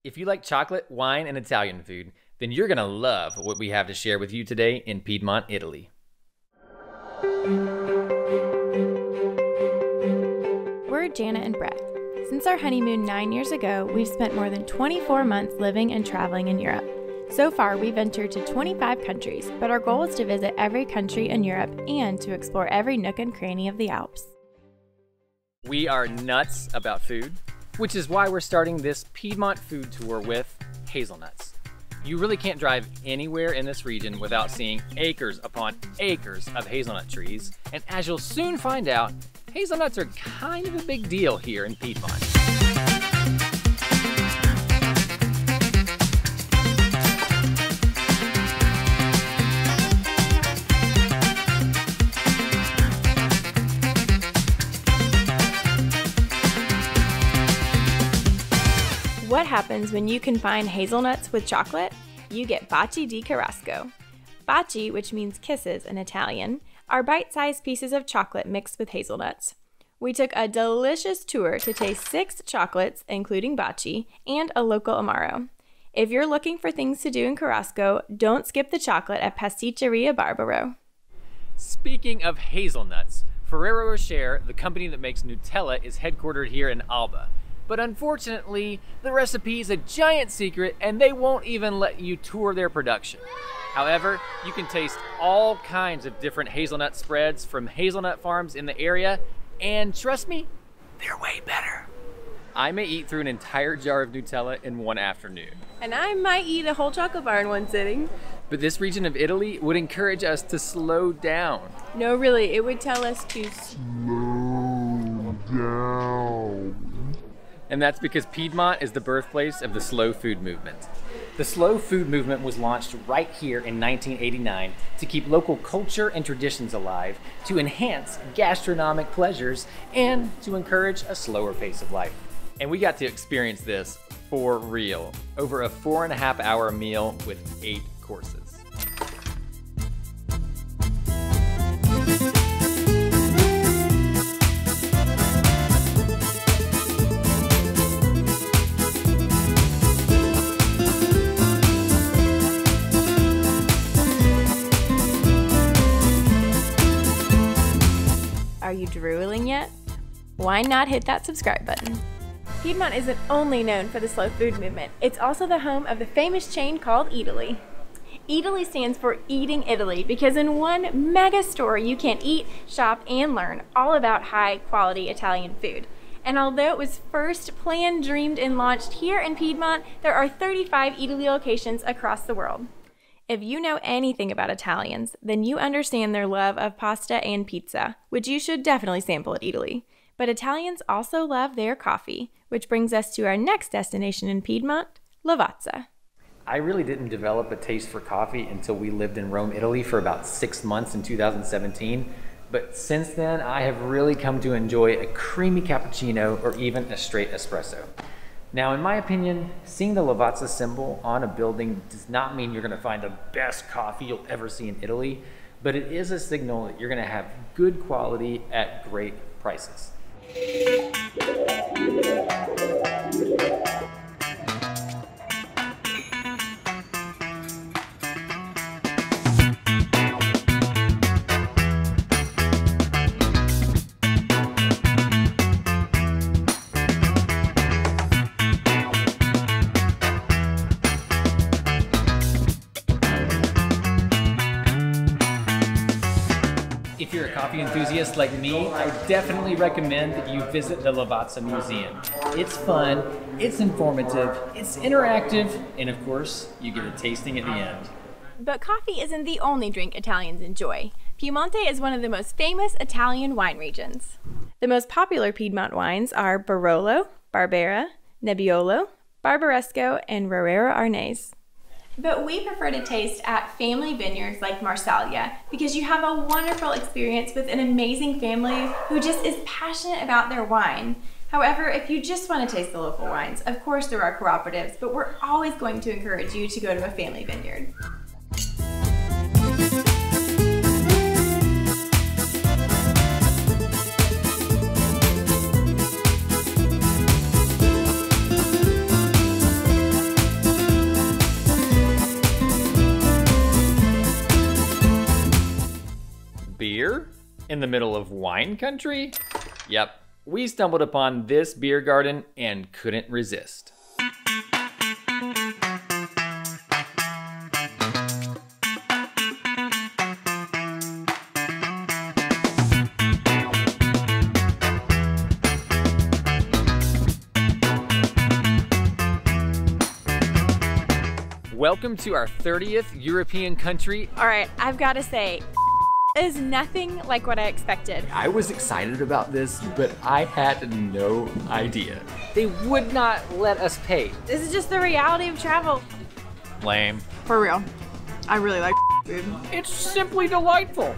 If you like chocolate, wine, and Italian food, then you're gonna love what we have to share with you today in Piedmont, Italy. We're Jana and Brett. Since our honeymoon 9 years ago, we've spent more than 24 months living and traveling in Europe. So far, we've ventured to 25 countries, but our goal is to visit every country in Europe and to explore every nook and cranny of the Alps. We are nuts about food, which is why we're starting this Piedmont food tour with Hazelnuts. You really can't drive anywhere in this region without seeing acres upon acres of hazelnut trees, and as you'll soon find out, hazelnuts are kind of a big deal here in Piedmont. What happens when you combine hazelnuts with chocolate? You get Baci di Cherasco. Baci, which means kisses in Italian, are bite-sized pieces of chocolate mixed with hazelnuts. We took a delicious tour to taste 6 chocolates, including Baci, and a local amaro. If you're looking for things to do in Cherasco, don't skip the chocolate at Pasticceria Barbaro. Speaking of hazelnuts, Ferrero Rocher, the company that makes Nutella, is headquartered here in Alba. But unfortunately, the recipe is a giant secret and they won't even let you tour their production. However, you can taste all kinds of different hazelnut spreads from hazelnut farms in the area, and trust me, they're way better. I may eat through an entire jar of Nutella in one afternoon. And I might eat a whole chocolate bar in one sitting. But this region of Italy would encourage us to slow down. No, really, it would tell us to slow down. And that's because Piedmont is the birthplace of the slow food movement. The slow food movement was launched right here in 1989 to keep local culture and traditions alive, to enhance gastronomic pleasures, and to encourage a slower pace of life. And we got to experience this for real, over a 4.5-hour meal with 8 courses. Are you drooling yet? Why not hit that subscribe button? Piedmont isn't only known for the slow food movement, it's also the home of the famous chain called Eataly. Eataly stands for Eating Italy because in one mega store you can eat, shop, and learn all about high quality Italian food. And although it was first planned, dreamed, and launched here in Piedmont, there are 35 Eataly locations across the world. If you know anything about Italians, then you understand their love of pasta and pizza, which you should definitely sample at Eataly. But Italians also love their coffee, which brings us to our next destination in Piedmont, Lavazza. I really didn't develop a taste for coffee until we lived in Rome, Italy for about 6 months in 2017. But since then, I have really come to enjoy a creamy cappuccino or even a straight espresso. Now, in my opinion, seeing the Lavazza symbol on a building does not mean you're gonna find the best coffee you'll ever see in Italy, but it is a signal that you're gonna have good quality at great prices. If you're a coffee enthusiast like me, I definitely recommend that you visit the Lavazza Museum. It's fun, it's informative, it's interactive, and of course, you get a tasting at the end. But coffee isn't the only drink Italians enjoy. Piemonte is one of the most famous Italian wine regions. The most popular Piedmont wines are Barolo, Barbera, Nebbiolo, Barbaresco, and Roero Arnese. But we prefer to taste at family vineyards like Marsaglia because you have a wonderful experience with an amazing family who just is passionate about their wine. However, if you just want to taste the local wines, of course there are cooperatives, but we're always going to encourage you to go to a family vineyard. in the middle of wine country? Yep, we stumbled upon this beer garden and couldn't resist. Welcome to our 30th European country. All right, I've got to say, is nothing like what I expected. I was excited about this, but I had no idea. They would not let us pay. This is just the reality of travel. Lame. For real, I really like food. It's simply delightful.